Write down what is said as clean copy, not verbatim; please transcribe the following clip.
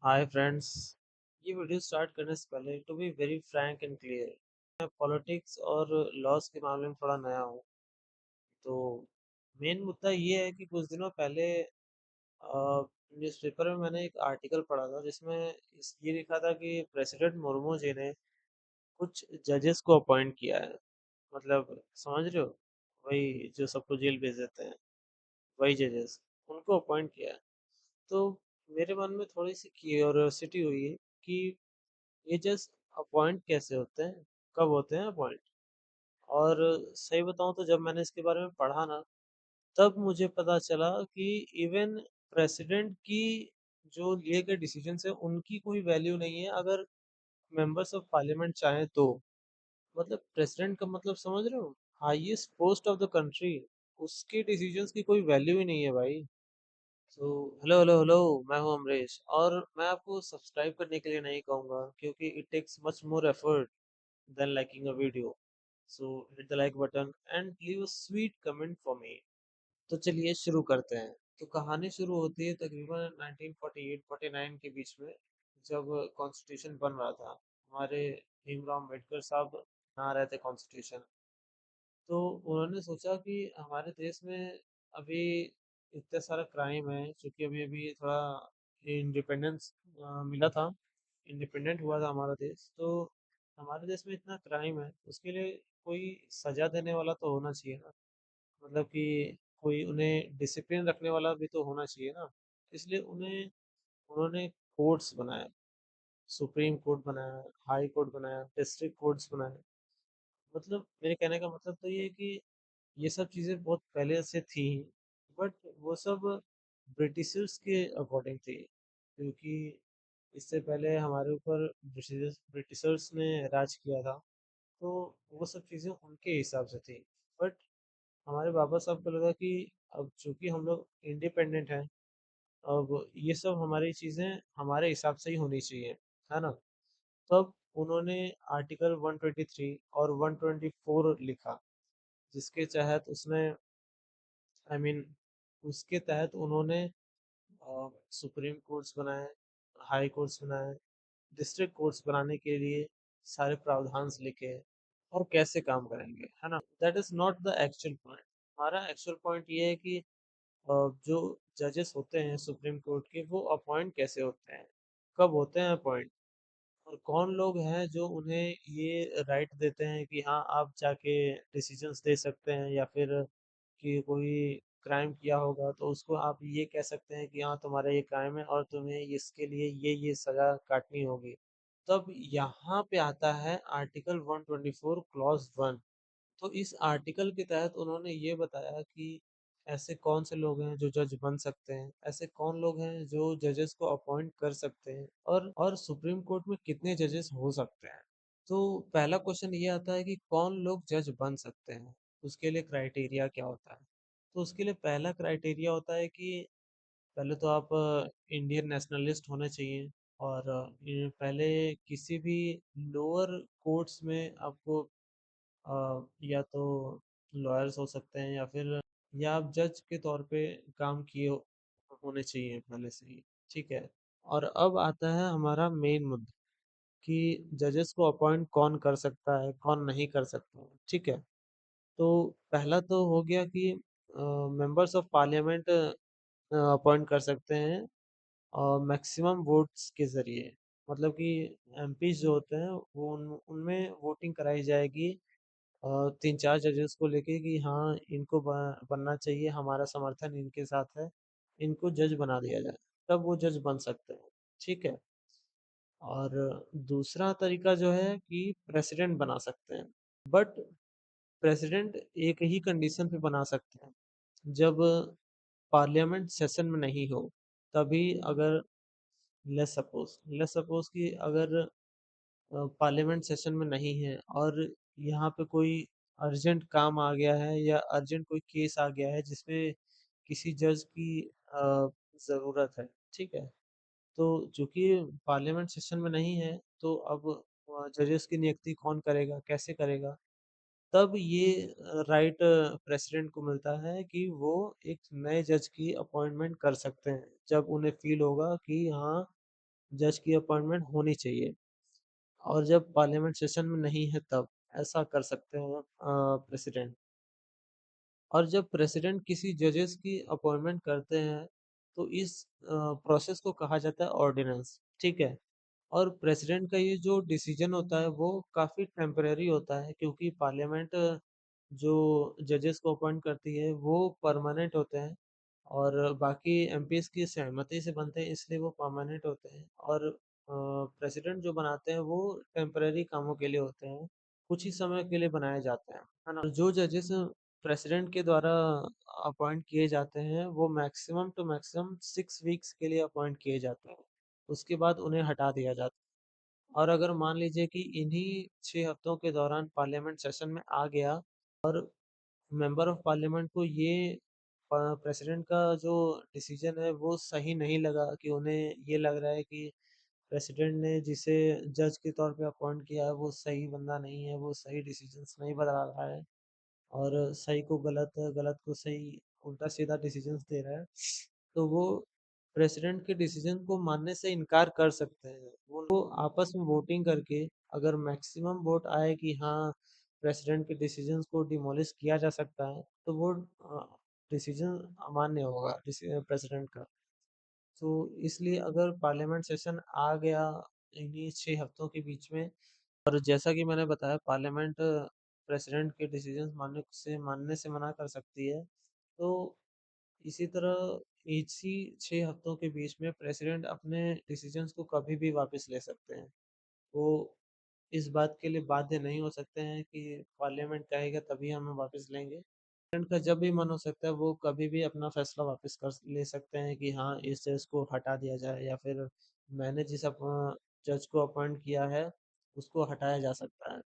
हाय friends. ये video start करने से पहले to be very frank and clear, मैं पॉलिटिक्स और लॉस के मामले में थोड़ा नया हूँ। तो मेन मुद्दा ये है कि कुछ दिनों पहले न्यूज़पेपर में मैंने एक आर्टिकल पढ़ा था जिसमें ये लिखा था कि प्रेसिडेंट मुर्मू जी ने कुछ जजेस को अपॉइंट किया है। मतलब समझ रहे हो, वही जो सबको जेल भेज देते हैं, वही जजेस, उनको अपॉइंट किया है। तो मेरे मन में थोड़ी सी क्यूरियोसिटी हुई है कि ये जस्ट अपॉइंट कैसे होते हैं, कब होते हैं अपॉइंट। और सही बताऊं तो जब मैंने इसके बारे में पढ़ा ना, तब मुझे पता चला कि इवन प्रेसिडेंट की जो लिए गए डिसीजन है उनकी कोई वैल्यू नहीं है अगर मेंबर्स ऑफ पार्लियामेंट चाहें तो। मतलब प्रेसिडेंट का मतलब समझ रहे हो, highest post of the country, उसके डिसीजंस की कोई वैल्यू ही नहीं है भाई। सो हेलो हेलो हेलो, मैं हूं अमरीश, और मैं आपको सब्सक्राइब करने के लिए नहीं कहूंगा क्योंकि it takes much more effort than liking a video. So hit the like button and leave a sweet comment for me. तो चलिए शुरू करते हैं। तो कहानी शुरू होती है तकरीबन 1948-49 के बीच में, जब कॉन्स्टिट्यूशन बन रहा था। हमारे भीमराव अम्बेडकर साहब बना रहे थे कॉन्स्टिट्यूशन। तो उन्होंने सोचा कि हमारे देश में अभी इतना सारा क्राइम है, क्योंकि अभी अभी थोड़ा इंडिपेंडेंस मिला था, इंडिपेंडेंट हुआ था हमारा देश। तो हमारे देश में इतना क्राइम है, उसके लिए कोई सजा देने वाला तो होना चाहिए ना। मतलब कि कोई उन्हें डिसिप्लिन रखने वाला भी तो होना चाहिए ना। इसलिए उन्होंने कोर्ट्स बनाए, सुप्रीम कोर्ट बनाया, हाई कोर्ट बनाया, डिस्ट्रिक्ट कोर्ट्स बनाए। मतलब मेरे कहने का मतलब तो ये है कि ये सब चीज़ें बहुत पहले से थी, बट वो सब ब्रिटिशर्स के अकॉर्डिंग थी, क्योंकि इससे पहले हमारे ऊपर ब्रिटिशर्स ने राज किया था। तो वो सब चीज़ें उनके हिसाब से थी। बट हमारे बाबा साहब को लगा कि अब चूंकि हम लोग इंडिपेंडेंट हैं, अब ये सब हमारी चीज़ें हमारे हिसाब से ही होनी चाहिए, है ना। तब उन्होंने आर्टिकल 123 और 124 लिखा, जिसके तहत उसने आई मीन उसके तहत उन्होंने सुप्रीम कोर्ट्स बनाए, हाई कोर्ट्स बनाए, डिस्ट्रिक्ट कोर्ट्स बनाने के लिए सारे प्रावधान लिखे और कैसे काम करेंगे, है ना। That is not the actual point. हमारा एक्चुअल पॉइंट ये है कि जो जजेस होते हैं सुप्रीम कोर्ट के, वो अपॉइंट कैसे होते हैं, कब होते हैं अपॉइंट, और कौन लोग हैं जो उन्हें ये राइट देते हैं कि हाँ आप जाके डिसीजंस दे सकते हैं, या फिर कि कोई क्राइम किया होगा तो उसको आप ये कह सकते हैं कि हाँ तुम्हारा ये क्राइम है और तुम्हें इसके लिए ये सजा काटनी होगी। तब यहाँ पे आता है आर्टिकल 124 क्लॉज 1। तो इस आर्टिकल के तहत उन्होंने ये बताया कि ऐसे कौन से लोग हैं जो जज बन सकते हैं, ऐसे कौन लोग हैं जो जजेस को अपॉइंट कर सकते हैं, और सुप्रीम कोर्ट में कितने जजेस हो सकते हैं। तो पहला क्वेश्चन ये आता है कि कौन लोग जज बन सकते हैं, उसके लिए क्राइटेरिया क्या होता है। तो उसके लिए पहला क्राइटेरिया होता है कि पहले तो आप इंडियन नेशनलिस्ट होने चाहिए, और पहले किसी भी लोअर कोर्ट्स में आपको या तो लॉयर्स हो सकते हैं, या फिर या आप जज के तौर पे काम किए होने चाहिए पहले से ही। ठीक है। और अब आता है हमारा मेन मुद्दा कि जजेस को अपॉइंट कौन कर सकता है, कौन नहीं कर सकता है। ठीक है। तो पहला तो हो गया कि मेंबर्स ऑफ पार्लियामेंट अपॉइंट कर सकते हैं और मैक्सिमम वोट्स के जरिए। मतलब कि एमपी जो होते हैं वो उनमें वोटिंग कराई जाएगी, तीन चार जजेस को लेके कि हाँ इनको बनना चाहिए, हमारा समर्थन इनके साथ है, इनको जज बना दिया जाए, तब वो जज बन सकते हैं। ठीक है। और दूसरा तरीका जो है कि प्रेसिडेंट बना सकते हैं, बट प्रेसिडेंट एक ही कंडीशन पे बना सकते हैं, जब पार्लियामेंट सेशन में नहीं हो तभी। अगर लेट्स सपोज कि अगर पार्लियामेंट सेशन में नहीं है और यहाँ पे कोई अर्जेंट काम आ गया है या अर्जेंट कोई केस आ गया है जिसमें किसी जज की ज़रूरत है। ठीक है। तो चूंकि पार्लियामेंट सेशन में नहीं है, तो अब जजेस की नियुक्ति कौन करेगा, कैसे करेगा। तब ये राइट प्रेसिडेंट को मिलता है कि वो एक नए जज की अपॉइंटमेंट कर सकते हैं, जब उन्हें फील होगा कि हाँ जज की अपॉइंटमेंट होनी चाहिए। और जब पार्लियामेंट सेशन में नहीं है तब ऐसा कर सकते हैं प्रेसिडेंट। और जब प्रेसिडेंट किसी जजेस की अपॉइंटमेंट करते हैं तो इस प्रोसेस को कहा जाता है ऑर्डिनेंस, ठीक है। और प्रेसिडेंट का ये जो डिसीजन होता है वो काफ़ी टेम्परेरी होता है, क्योंकि पार्लियामेंट जो जजेस को अपॉइंट करती है वो परमानेंट होते हैं और बाकी एमपीज की सहमति से बनते हैं, इसलिए वो परमानेंट होते हैं। और प्रेसिडेंट जो बनाते हैं वो टेम्परेरी कामों के लिए होते हैं, कुछ ही समय के लिए बनाए जाते हैं, है ना। और जो जजेस प्रेसिडेंट के द्वारा अपॉइंट किए जाते हैं वो मैक्सिमम टू मैक्सिमम 6 वीक्स के लिए अपॉइंट किए जाते हैं, उसके बाद उन्हें हटा दिया जाता है। और अगर मान लीजिए कि इन्हीं 6 हफ्तों के दौरान पार्लियामेंट सेशन में आ गया और मेंबर ऑफ पार्लियामेंट को ये प्रेसिडेंट का जो डिसीजन है वो सही नहीं लगा, कि उन्हें ये लग रहा है कि प्रेसिडेंट ने जिसे जज के तौर पे अपॉइंट किया है वो सही बंदा नहीं है, वो सही डिसीजंस नहीं बता रहा है और सही को गलत, गलत को सही, उल्टा सीधा डिसीजंस दे रहा है, तो वो प्रेसिडेंट के डिसीजन को मानने से इनकार कर सकते हैं। वो आपस में वोटिंग करके अगर मैक्सिमम वोट आए कि हाँ प्रेसिडेंट के डिसीजंस को डिमोलिश किया जा सकता है, तो वो डिसीजन अमान्य होगा प्रेसिडेंट का। तो इसलिए अगर पार्लियामेंट सेशन आ गया इन्हीं 6 हफ्तों के बीच में, और जैसा कि मैंने बताया पार्लियामेंट प्रेसिडेंट के डिसीजंस मानने से मना कर सकती है, तो इसी तरह इसी 6 हफ्तों के बीच में प्रेसिडेंट अपने डिसीजंस को कभी भी वापस ले सकते हैं। वो इस बात के लिए बाध्य नहीं हो सकते हैं कि पार्लियामेंट कहेगा तभी हम वापस लेंगे। प्रेसिडेंट का जब भी मन हो सकता है वो कभी भी अपना फैसला वापस कर ले सकते हैं कि हाँ इस जज को हटा दिया जाए, या फिर मैंने जिस जज को अपॉइंट किया है उसको हटाया जा सकता है।